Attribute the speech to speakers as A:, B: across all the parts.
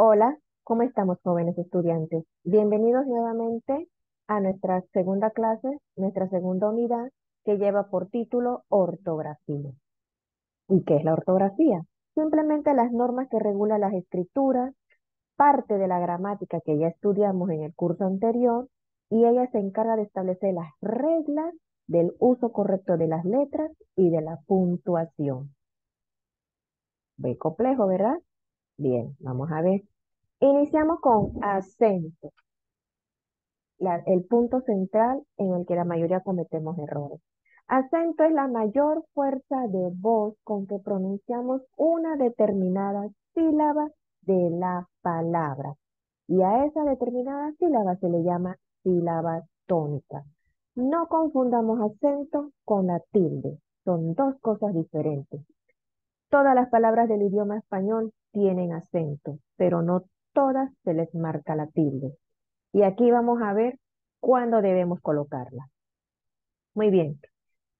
A: Hola, ¿cómo estamos, jóvenes estudiantes? Bienvenidos nuevamente a nuestra segunda clase, nuestra segunda unidad que lleva por título Ortografía. ¿Y qué es la ortografía? Simplemente las normas que regulan las escrituras, parte de la gramática que ya estudiamos en el curso anterior, y ella se encarga de establecer las reglas del uso correcto de las letras y de la puntuación. Muy complejo, ¿verdad? Bien, vamos a ver. Iniciamos con acento. El punto central en el que la mayoría cometemos errores. Acento es la mayor fuerza de voz con que pronunciamos una determinada sílaba de la palabra. Y a esa determinada sílaba se le llama sílaba tónica. No confundamos acento con la tilde. Son dos cosas diferentes. Todas las palabras del idioma español tienen acento, pero no todas se les marca la tilde. Y aquí vamos a ver cuándo debemos colocarla. Muy bien.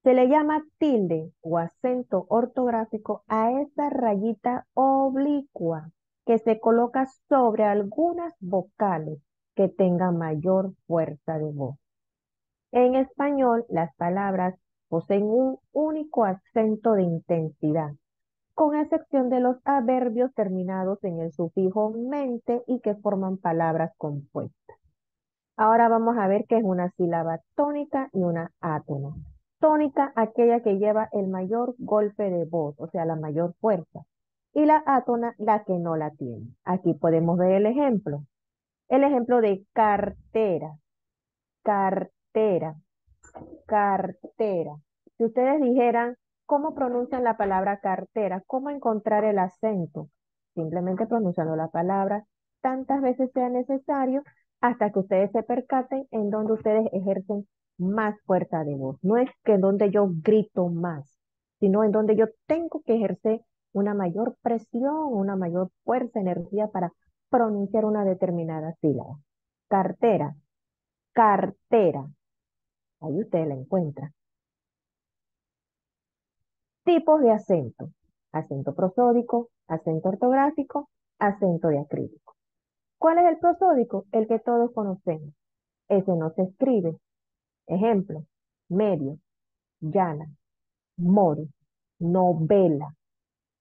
A: Se le llama tilde o acento ortográfico a esa rayita oblicua que se coloca sobre algunas vocales que tengan mayor fuerza de voz. En español, las palabras poseen un único acento de intensidad, con excepción de los adverbios terminados en el sufijo mente y que forman palabras compuestas. Ahora vamos a ver qué es una sílaba tónica y una átona. Tónica, aquella que lleva el mayor golpe de voz, o sea, la mayor fuerza. Y la átona, la que no la tiene. Aquí podemos ver el ejemplo. El ejemplo de cartera, cartera, cartera. Si ustedes dijeran cómo pronuncian la palabra cartera, cómo encontrar el acento, simplemente pronunciando la palabra tantas veces sea necesario hasta que ustedes se percaten en donde ustedes ejercen más fuerza de voz. No es que en donde yo grito más, sino en donde yo tengo que ejercer una mayor presión, una mayor fuerza, energía para pronunciar una determinada sílaba. Cartera, cartera. Ahí ustedes la encuentran. Tipos de acento. Acento prosódico, acento ortográfico, acento diacrítico. ¿Cuál es el prosódico? El que todos conocemos. Ese no se escribe. Ejemplo, medio, llana, moro, novela.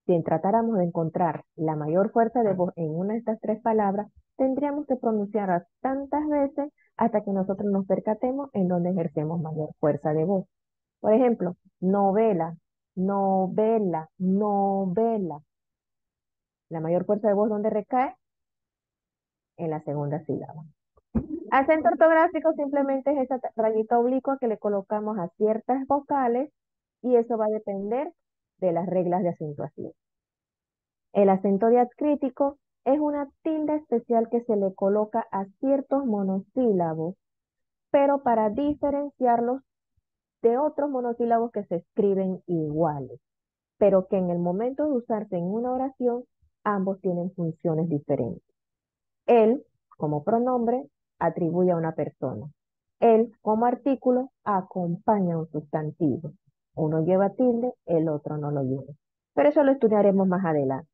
A: Si tratáramos de encontrar la mayor fuerza de voz en una de estas tres palabras, tendríamos que pronunciarlas tantas veces hasta que nosotros nos percatemos en donde ejercemos mayor fuerza de voz. Por ejemplo, novela, novela, novela. La mayor fuerza de voz, ¿dónde recae? En la segunda sílaba. Acento ortográfico simplemente es esa rayita oblicua que le colocamos a ciertas vocales y eso va a depender de las reglas de acentuación. El acento diacrítico es una tilde especial que se le coloca a ciertos monosílabos, pero para diferenciarlos de otros monosílabos que se escriben iguales, pero que en el momento de usarse en una oración, ambos tienen funciones diferentes. Él, como pronombre, atribuye a una persona. Él, como artículo, acompaña a un sustantivo. Uno lleva tilde, el otro no lo lleva. Pero eso lo estudiaremos más adelante.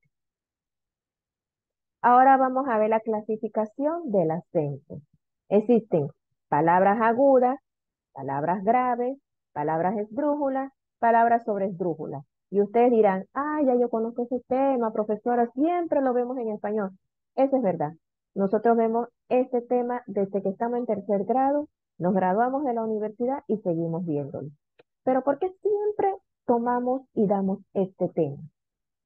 A: Ahora vamos a ver la clasificación del acento. Existen palabras agudas, palabras graves, palabras esdrújulas, palabras sobre esdrújulas. Y ustedes dirán, ah, ya yo conozco ese tema, profesora, siempre lo vemos en español. Eso es verdad. Nosotros vemos este tema desde que estamos en tercer grado, nos graduamos de la universidad y seguimos viéndolo. Pero ¿por qué siempre tomamos y damos este tema?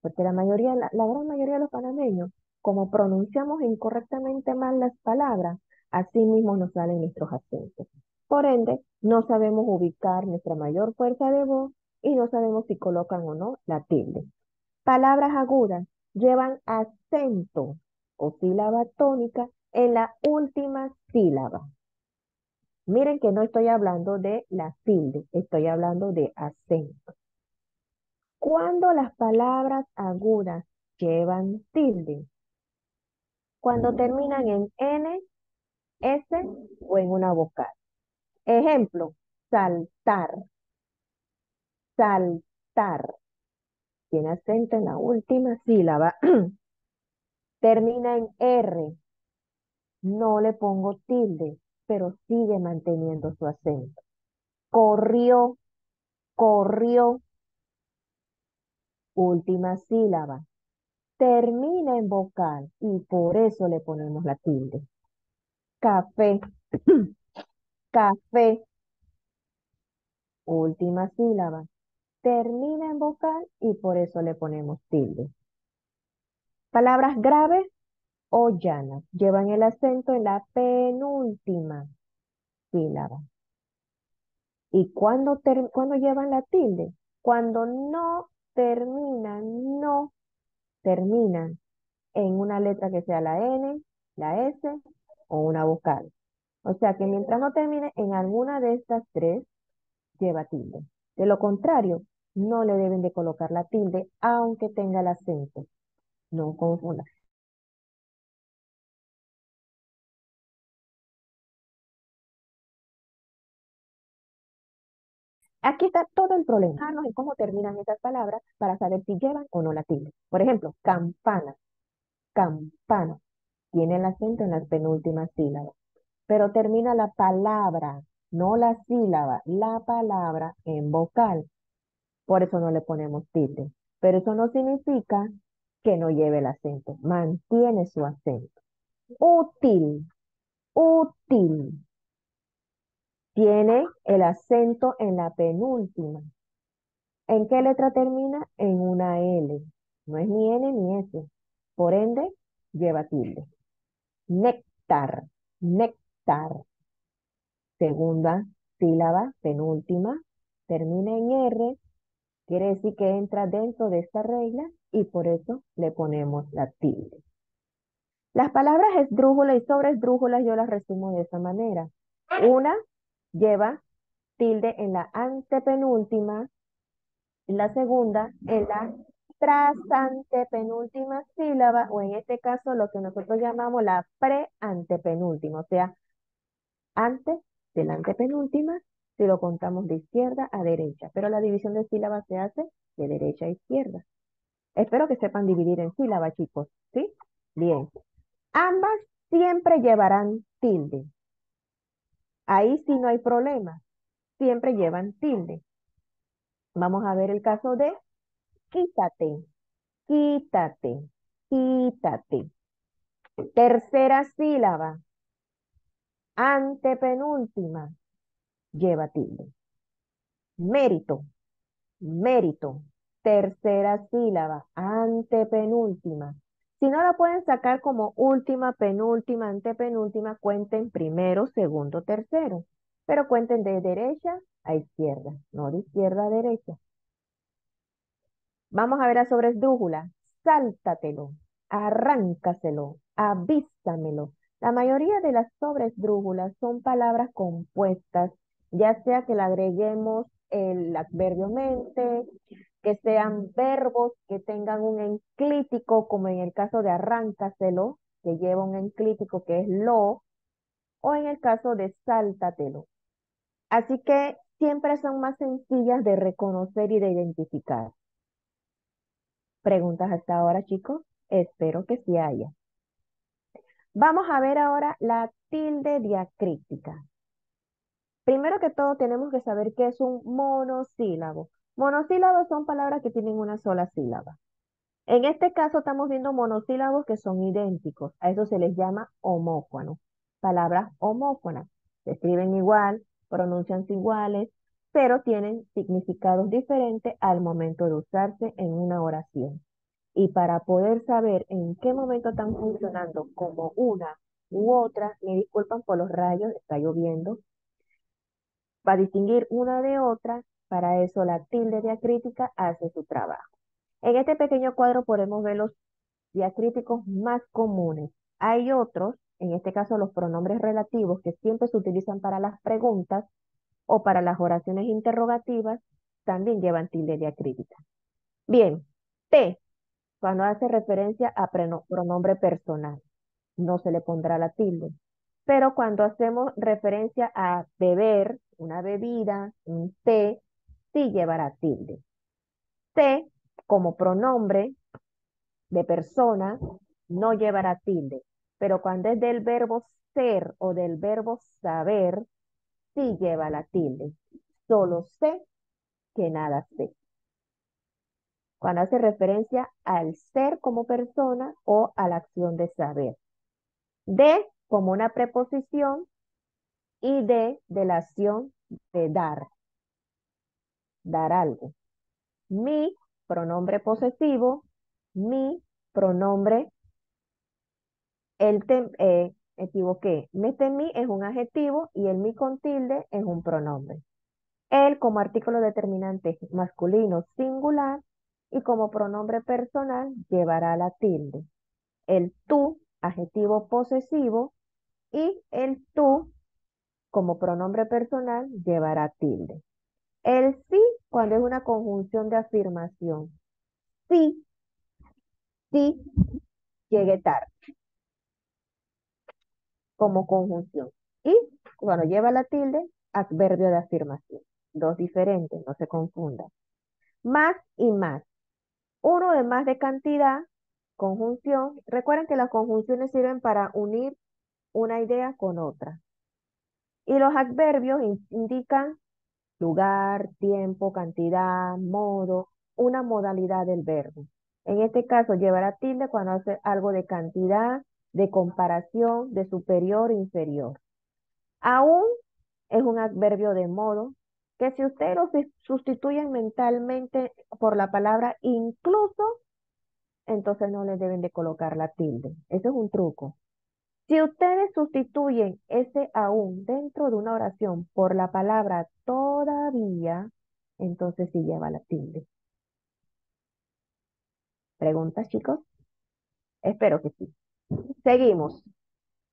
A: Porque la gran mayoría de los panameños, como pronunciamos incorrectamente mal las palabras, así mismo nos salen nuestros acentos. Por ende, no sabemos ubicar nuestra mayor fuerza de voz y no sabemos si colocan o no la tilde. Palabras agudas llevan acento o sílaba tónica en la última sílaba. Miren que no estoy hablando de la tilde, estoy hablando de acento. Cuando las palabras agudas llevan tilde, cuando terminan en N, S o en una vocal. Ejemplo, saltar, saltar. Tiene acento en la última sílaba Termina en R, no le pongo tilde, pero sigue manteniendo su acento. Corrió, corrió, última sílaba. Termina en vocal y por eso le ponemos la tilde. Café, café, última sílaba. Termina en vocal y por eso le ponemos tilde. Palabras graves o llanas llevan el acento en la penúltima sílaba. ¿Y cuando llevan la tilde? Cuando no terminan en una letra que sea la N, la S o una vocal. O sea que mientras no termine en alguna de estas tres, lleva tilde. De lo contrario, no le deben de colocar la tilde aunque tenga el acento. No confunda. Aquí está todo el problema. Fijarnos en cómo terminan esas palabras para saber si llevan o no la tilde. Por ejemplo, campana, campana. Tiene el acento en las penúltimas sílabas. Pero termina la palabra, no la sílaba, la palabra en vocal. Por eso no le ponemos tilde. Pero eso no significa que no lleve el acento. Mantiene su acento. Útil, útil. Tiene el acento en la penúltima. ¿En qué letra termina? En una L. No es ni N ni S. Por ende, lleva tilde. Néctar, néctar. Segunda sílaba, penúltima, termina en R, quiere decir que entra dentro de esta regla y por eso le ponemos la tilde. Las palabras esdrújula y sobresdrújula yo las resumo de esta manera. Una lleva tilde en la antepenúltima, la segunda en la trasantepenúltima sílaba, o en este caso lo que nosotros llamamos la preantepenúltima, o sea, antes de la antepenúltima, si lo contamos de izquierda a derecha, pero la división de sílabas se hace de derecha a izquierda. Espero que sepan dividir en sílabas, chicos, ¿sí? Bien. Ambas siempre llevarán tilde. Ahí sí no hay problema. Siempre llevan tilde. Vamos a ver el caso de quítate, quítate, quítate. Tercera sílaba, antepenúltima, lleva tilde. Mérito, mérito. Tercera sílaba, antepenúltima. Si no la pueden sacar como última, penúltima, antepenúltima, cuenten primero, segundo, tercero. Pero cuenten de derecha a izquierda, no de izquierda a derecha. Vamos a ver a sobresdrújula. Sáltatelo, arráncaselo, avísamelo. La mayoría de las sobresdrújulas son palabras compuestas, ya sea que le agreguemos el adverbio mente, que sean verbos que tengan un enclítico, como en el caso de arráncaselo, que lleva un enclítico que es lo, o en el caso de sáltatelo. Así que siempre son más sencillas de reconocer y de identificar. ¿Preguntas hasta ahora, chicos? Espero que sí haya. Vamos a ver ahora la tilde diacrítica. Primero que todo, tenemos que saber qué es un monosílabo. Monosílabos son palabras que tienen una sola sílaba. En este caso estamos viendo monosílabos que son idénticos. A eso se les llama homófonos. Palabras homófonas. Se escriben igual, pronuncian iguales, pero tienen significados diferentes al momento de usarse en una oración. Y para poder saber en qué momento están funcionando como una u otra, me disculpan por los rayos, está lloviendo, para distinguir una de otra, para eso la tilde diacrítica hace su trabajo. En este pequeño cuadro podemos ver los diacríticos más comunes. Hay otros, en este caso los pronombres relativos, que siempre se utilizan para las preguntas o para las oraciones interrogativas, también llevan tilde diacrítica. Bien, T, cuando hace referencia a pronombre personal, no se le pondrá la tilde. Pero cuando hacemos referencia a beber, una bebida, un té, sí llevará tilde. T como pronombre de persona, no llevará tilde. Pero cuando es del verbo ser o del verbo saber, sí lleva la tilde. Solo sé que nada sé. Cuando hace referencia al ser como persona o a la acción de saber. De como una preposición y de la acción de dar, dar algo. Mi pronombre posesivo, mi pronombre, equivoqué. Este mi es un adjetivo y el mi con tilde es un pronombre. Él como artículo determinante masculino singular y como pronombre personal llevará la tilde. El tú, adjetivo posesivo, y el tú como pronombre personal llevará tilde. El sí cuando es una conjunción de afirmación. Sí, sí, llegué tarde como conjunción. Y cuando lleva la tilde, adverbio de afirmación. Dos diferentes, no se confundan. Más y más. Uno de más de cantidad, conjunción. Recuerden que las conjunciones sirven para unir una idea con otra. Y los adverbios indican lugar, tiempo, cantidad, modo, una modalidad del verbo. En este caso, llevará tilde cuando hace algo de cantidad, de comparación, de superior, inferior. Aún es un adverbio de modo que si ustedes lo sustituyen mentalmente por la palabra incluso, entonces no le deben de colocar la tilde. Ese es un truco. Si ustedes sustituyen ese aún dentro de una oración por la palabra todavía, entonces sí lleva la tilde. ¿Preguntas, chicos? Espero que sí. Seguimos.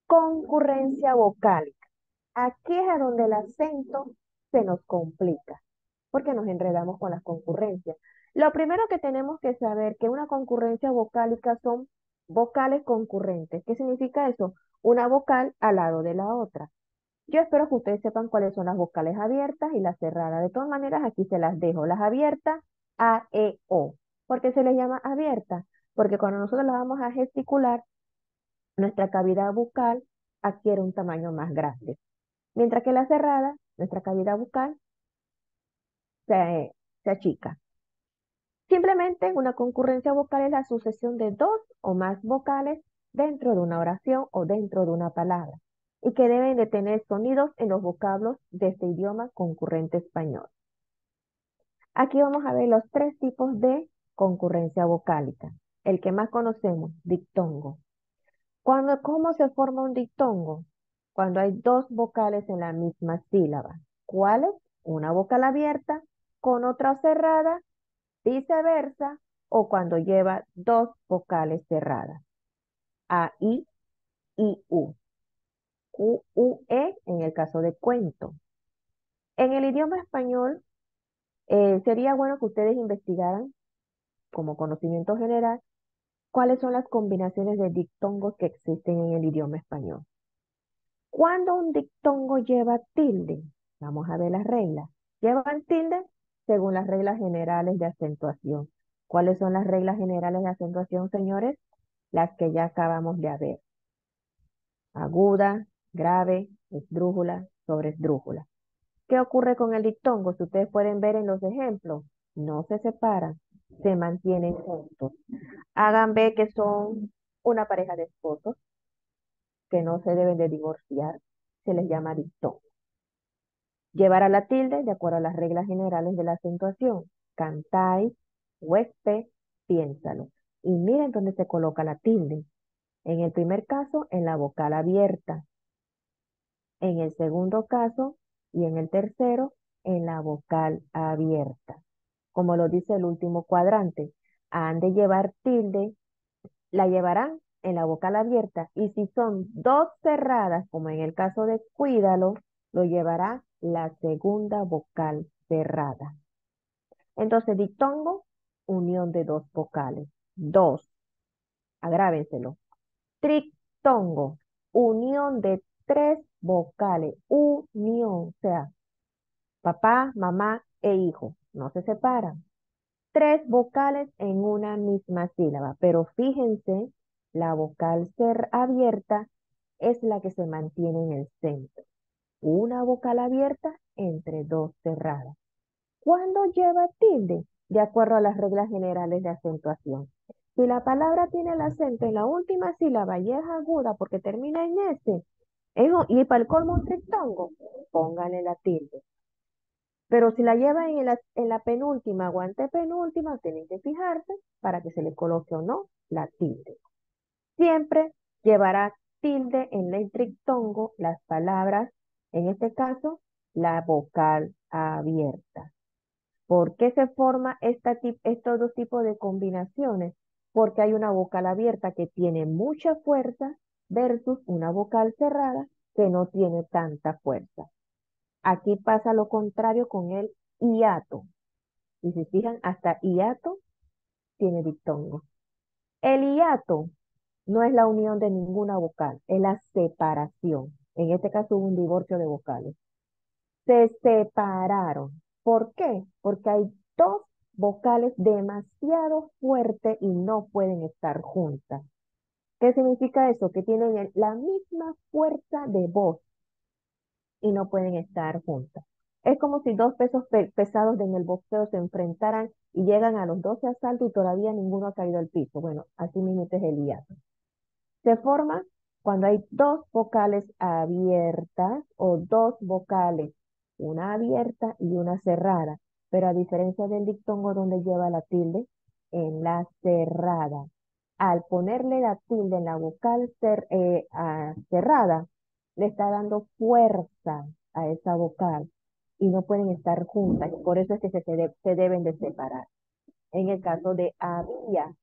A: Concurrencia vocálica. Aquí es a donde el acento se nos complica, porque nos enredamos con las concurrencias. Lo primero que tenemos que saber que una concurrencia vocálica son vocales concurrentes. ¿Qué significa eso? Una vocal al lado de la otra. Yo espero que ustedes sepan cuáles son las vocales abiertas y las cerradas. De todas maneras, aquí se las dejo. Las abiertas, A, E, O. ¿Por qué se les llama abiertas? Porque cuando nosotros las vamos a gesticular, nuestra cavidad bucal adquiere un tamaño más grande. Mientras que la cerrada, nuestra cavidad bucal se achica. Simplemente una concurrencia vocal es la sucesión de dos o más vocales dentro de una oración o dentro de una palabra y que deben de tener sonidos en los vocablos de este idioma concurrente español. Aquí vamos a ver los tres tipos de concurrencia vocálica. El que más conocemos, dictongo. ¿Cómo se forma un dictongo? Cuando hay dos vocales en la misma sílaba. ¿Cuáles? Una vocal abierta con otra cerrada, viceversa, o cuando lleva dos vocales cerradas. A, I, U. Q, U, E en el caso de cuento. En el idioma español, sería bueno que ustedes investigaran como conocimiento general cuáles son las combinaciones de dictongos que existen en el idioma español. Cuando un dictongo lleva tilde, vamos a ver las reglas. Llevan tilde según las reglas generales de acentuación. ¿Cuáles son las reglas generales de acentuación, señores? Las que ya acabamos de ver. Aguda, grave, esdrújula, sobreesdrújula. ¿Qué ocurre con el dictongo? Si ustedes pueden ver en los ejemplos, no se separan, se mantienen juntos. Hagan ver que son una pareja de esposos que no se deben de divorciar, se les llama dictongo. Llevar a la tilde de acuerdo a las reglas generales de la acentuación. Cantáis, huésped, piénsalo. Y miren dónde se coloca la tilde. En el primer caso, en la vocal abierta. En el segundo caso y en el tercero, en la vocal abierta. Como lo dice el último cuadrante, han de llevar tilde, la llevarán en la vocal abierta y si son dos cerradas, como en el caso de cuídalo, lo llevará la segunda vocal cerrada. Entonces, dictongo, unión de dos vocales. Dos, agrávenselo. Trictongo, unión de tres vocales. Unión, o sea, papá, mamá e hijo. No se separan. Tres vocales en una misma sílaba. Pero fíjense La vocal ser abierta es la que se mantiene en el centro. Una vocal abierta entre dos cerradas. ¿Cuándo lleva tilde? De acuerdo a las reglas generales de acentuación. Si la palabra tiene el acento en la última sílaba y es aguda porque termina en S, y para el colmo un triptongo, póngale la tilde. Pero si la lleva en la penúltima o antepenúltima, tienen que fijarse para que se le coloque o no la tilde. Siempre llevará tilde en el triptongo las palabras, en este caso, la vocal abierta. ¿Por qué se forma estos dos tipos de combinaciones? Porque hay una vocal abierta que tiene mucha fuerza versus una vocal cerrada que no tiene tanta fuerza. Aquí pasa lo contrario con el hiato. Y si fijan, hasta hiato tiene diptongo. El hiato no es la unión de ninguna vocal, es la separación. En este caso hubo un divorcio de vocales. Se separaron. ¿Por qué? Porque hay dos vocales demasiado fuertes y no pueden estar juntas. ¿Qué significa eso? Que tienen la misma fuerza de voz y no pueden estar juntas. Es como si dos pesos pesados en el boxeo se enfrentaran y llegan a los 12 asaltos y todavía ninguno ha caído al piso. Bueno, así mismo es el hiato. Se forma cuando hay dos vocales abiertas o dos vocales, una abierta y una cerrada, pero a diferencia del diptongo donde lleva la tilde, en la cerrada. Al ponerle la tilde en la vocal cerrada, le está dando fuerza a esa vocal y no pueden estar juntas, y por eso es que se deben de separar. En el caso de había,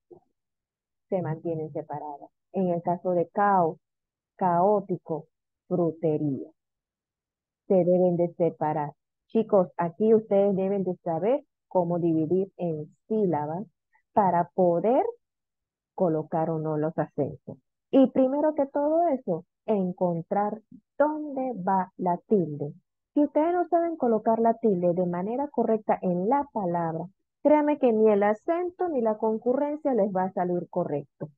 A: se mantienen separadas. En el caso de caos, caótico, frutería. Se deben de separar. Chicos, aquí ustedes deben de saber cómo dividir en sílabas para poder colocar o no los acentos. Y primero que todo eso, encontrar dónde va la tilde. Si ustedes no saben colocar la tilde de manera correcta en la palabra, créanme que ni el acento ni la concurrencia les va a salir correcto.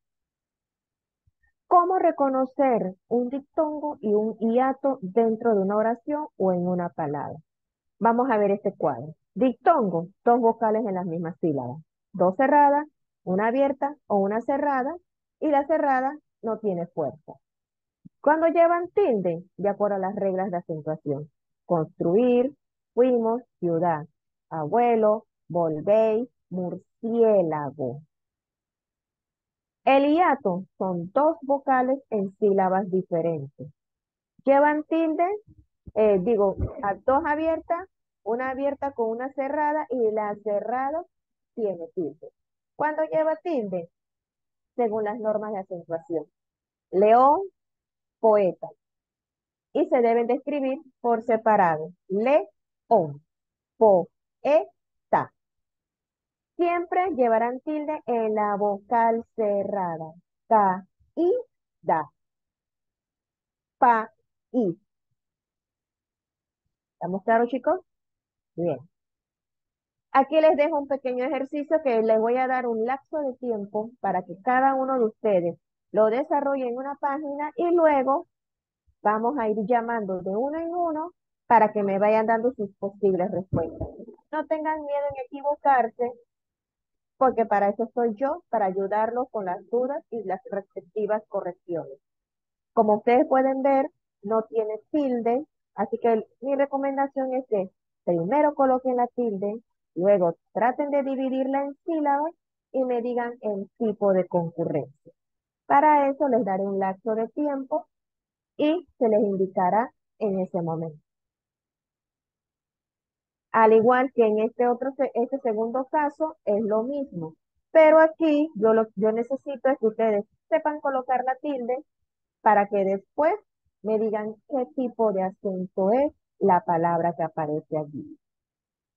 A: ¿Cómo reconocer un diptongo y un hiato dentro de una oración o en una palabra? Vamos a ver este cuadro. Diptongo, dos vocales en las mismas sílabas. Dos cerradas, una abierta o una cerrada, y la cerrada no tiene fuerza. Cuando llevan tilde, de acuerdo a las reglas de acentuación. Construir, fuimos, ciudad. Abuelo, volvéis, murciélago. El hiato son dos vocales en sílabas diferentes. Llevan tilde, dos abiertas, una abierta con una cerrada y la cerrada tiene tilde. ¿Cuándo lleva tilde? Según las normas de acentuación. León, poeta. Y se deben de escribir por separado. León, poeta. Siempre llevarán tilde en la vocal cerrada. Ca, y, da. Pa, y. ¿Estamos claros, chicos? Bien. Aquí les dejo un pequeño ejercicio que les voy a dar un lapso de tiempo para que cada uno de ustedes lo desarrolle en una página y luego vamos a ir llamando de uno en uno para que me vayan dando sus posibles respuestas. No tengan miedo en equivocarse, porque para eso soy yo, para ayudarlos con las dudas y las respectivas correcciones. Como ustedes pueden ver, no tiene tilde, así que mi recomendación es que primero coloquen la tilde, luego traten de dividirla en sílabas y me digan el tipo de concurrencia. Para eso les daré un lapso de tiempo y se les indicará en ese momento. Al igual que en este segundo caso, es lo mismo. Pero aquí yo necesito es que ustedes sepan colocar la tilde para que después me digan qué tipo de acento es la palabra que aparece allí.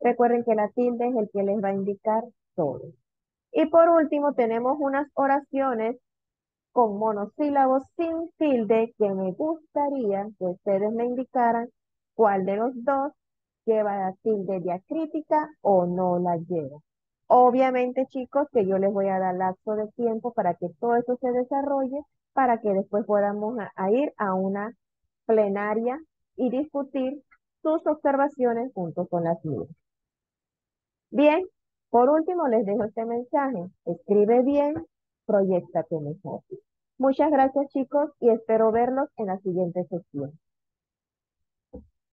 A: Recuerden que la tilde es el que les va a indicar todo. Y por último, tenemos unas oraciones con monosílabos sin tilde que me gustaría que ustedes me indicaran cuál de los dos lleva la tilde diacrítica o no la lleva. Obviamente, chicos, que yo les voy a dar lapso de tiempo para que todo eso se desarrolle, para que después podamos a ir a una plenaria y discutir sus observaciones junto con las mías. Bien, por último les dejo este mensaje. Escribe bien, proyéctate mejor. Muchas gracias, chicos, y espero verlos en la siguiente sesión.